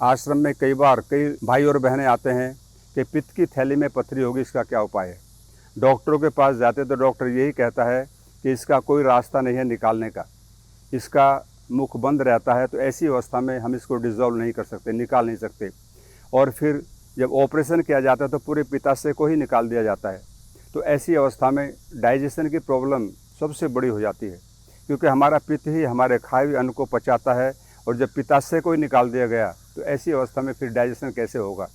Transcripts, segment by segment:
आश्रम में कई बार कई भाई और बहनें आते हैं कि पित्त की थैली में पथरी होगी, इसका क्या उपाय है। डॉक्टरों के पास जाते तो डॉक्टर यही कहता है कि इसका कोई रास्ता नहीं है निकालने का, इसका मुख बंद रहता है। तो ऐसी अवस्था में हम इसको डिज़ोल्व नहीं कर सकते, निकाल नहीं सकते। और फिर जब ऑपरेशन किया जाता है तो पूरे पित्ताशय को ही निकाल दिया जाता है। तो ऐसी अवस्था में डाइजेशन की प्रॉब्लम सबसे बड़ी हो जाती है, क्योंकि हमारा पित्त ही हमारे खाए हुए अन्न को पचाता है, और जब पित्ताशय को ही निकाल दिया गया तो ऐसी अवस्था में फिर डाइजेशन कैसे होगा।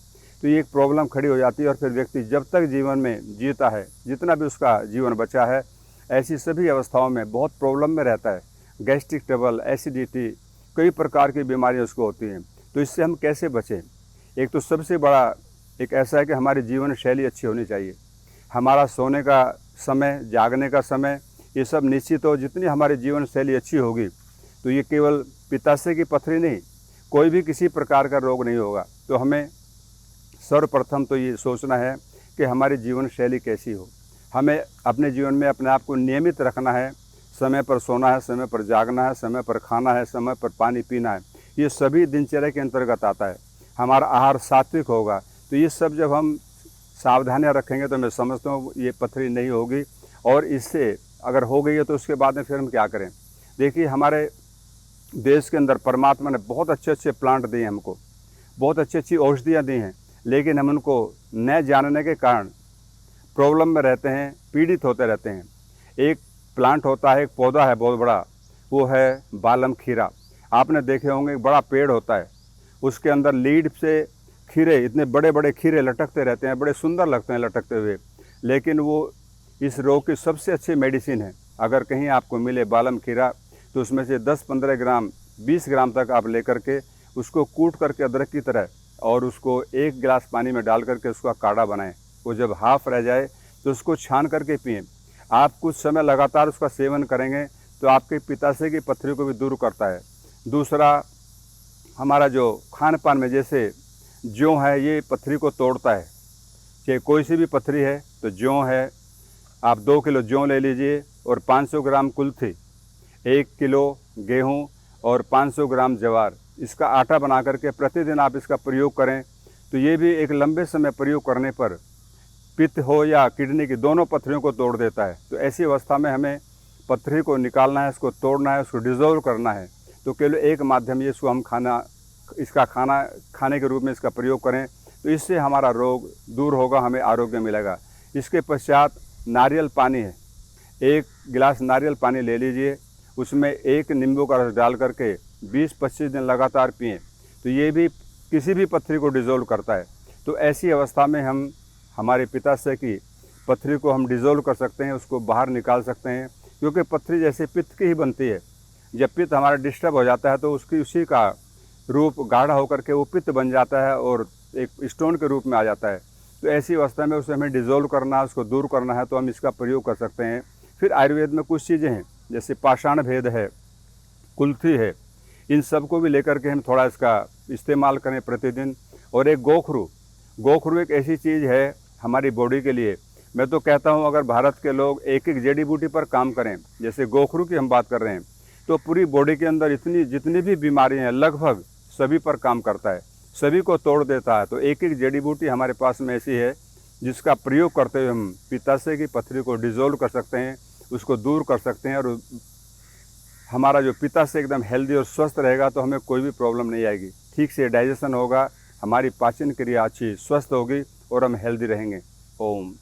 तो ये एक प्रॉब्लम खड़ी हो जाती है। और फिर व्यक्ति जब तक जीवन में जीता है, जितना भी उसका जीवन बचा है, ऐसी सभी अवस्थाओं में बहुत प्रॉब्लम में रहता है। गैस्ट्रिक ट्रबल, एसिडिटी, कई प्रकार की बीमारियाँ उसको होती हैं। तो इससे हम कैसे बचें। एक तो सबसे बड़ा एक ऐसा है कि हमारी जीवन शैली अच्छी होनी चाहिए। हमारा सोने का समय, जागने का समय, ये सब निश्चित हो। जितनी हमारी जीवन शैली अच्छी होगी तो ये केवल पित्ताशय की पथरी नहीं, कोई भी किसी प्रकार का रोग नहीं होगा। तो हमें सर्वप्रथम तो ये सोचना है कि हमारी जीवन शैली कैसी हो। हमें अपने जीवन में अपने आप को नियमित रखना है। समय पर सोना है, समय पर जागना है, समय पर खाना है, समय पर पानी पीना है। ये सभी दिनचर्या के अंतर्गत आता है। हमारा आहार सात्विक होगा। तो ये सब जब हम सावधानियां रखेंगे तो मैं समझता हूँ ये पथरी नहीं होगी। और इससे अगर हो गई है तो उसके बाद में फिर हम क्या करें। देखिए, हमारे देश के अंदर परमात्मा ने बहुत अच्छे अच्छे प्लांट दिए हैं हमको, बहुत अच्छी अच्छी औषधियाँ दी हैं, लेकिन हम उनको न जानने के कारण प्रॉब्लम में रहते हैं, पीड़ित होते रहते हैं। एक प्लांट होता है, एक पौधा है बहुत बड़ा, वो है बालम खीरा। आपने देखे होंगे, एक बड़ा पेड़ होता है, उसके अंदर लीड से खीरे, इतने बड़े बड़े खीरे लटकते रहते हैं, बड़े सुंदर लगते हैं लटकते हुए। लेकिन वो इस रोग की सबसे अच्छी मेडिसिन है। अगर कहीं आपको मिले बालम खीरा तो उसमें से 10-15 ग्राम, 20 ग्राम तक आप लेकर के उसको कूट करके अदरक की तरह, और उसको 1 गिलास पानी में डाल करके उसका काढ़ा बनाएं। वो जब हाफ रह जाए तो उसको छान करके पिएं। आप कुछ समय लगातार उसका सेवन करेंगे तो आपके पित्ताशय की पथरी को भी दूर करता है। दूसरा, हमारा जो खान पान में, जैसे जौ है, ये पथरी को तोड़ता है। चाहे कोई सी भी पथरी है तो जौ है, आप 2 किलो जौ ले लीजिए, और 500 ग्राम कुल्थी, 1 किलो गेहूं और 500 ग्राम ज्वार, इसका आटा बना करके प्रतिदिन आप इसका प्रयोग करें। तो ये भी एक लंबे समय प्रयोग करने पर पित्त हो या किडनी की दोनों पथरियों को तोड़ देता है। तो ऐसी अवस्था में हमें पथरी को निकालना है, उसको तोड़ना है, उसको डिज़ोल्व करना है। तो केवल एक माध्यम ये, इसको हम खाना खाने के रूप में इसका प्रयोग करें, तो इससे हमारा रोग दूर होगा, हमें आरोग्य मिलेगा। इसके पश्चात नारियल पानी है, 1 गिलास नारियल पानी ले लीजिए, उसमें 1 नींबू का रस डाल करके 20-25 दिन लगातार पिएं। तो ये भी किसी भी पथरी को डिज़ोल्व करता है। तो ऐसी अवस्था में हम हमारे पित्ताशय की पथरी को हम डिज़ोल्व कर सकते हैं, उसको बाहर निकाल सकते हैं। क्योंकि पथरी जैसे पित्त की ही बनती है। जब पित्त हमारा डिस्टर्ब हो जाता है तो उसी का रूप गाढ़ा होकर के वो पित्त बन जाता है और एक स्टोन के रूप में आ जाता है। तो ऐसी अवस्था में उसे हमें डिज़ोल्व करना है, उसको दूर करना है, तो हम इसका प्रयोग कर सकते हैं। फिर आयुर्वेद में कुछ चीज़ें हैं, जैसे पाषाण भेद है, कुल्थी है, इन सब को भी लेकर के हम थोड़ा इसका इस्तेमाल करें प्रतिदिन। और एक गोखरू एक ऐसी चीज़ है हमारी बॉडी के लिए। मैं तो कहता हूँ, अगर भारत के लोग एक एक जड़ी बूटी पर काम करें, जैसे गोखरू की हम बात कर रहे हैं, तो पूरी बॉडी के अंदर जितनी भी बीमारियाँ हैं लगभग सभी पर काम करता है, सभी को तोड़ देता है। तो एक एक जड़ी बूटी हमारे पास में ऐसी है जिसका प्रयोग करते हुए हम पित्ताशय की पथरी को डिज़ोल्व कर सकते हैं, उसको दूर कर सकते हैं। और हमारा जो पित्ताशय एकदम हेल्दी और स्वस्थ रहेगा तो हमें कोई भी प्रॉब्लम नहीं आएगी। ठीक से डाइजेशन होगा, हमारी पाचन क्रिया अच्छी स्वस्थ होगी और हम हेल्दी रहेंगे। ओम।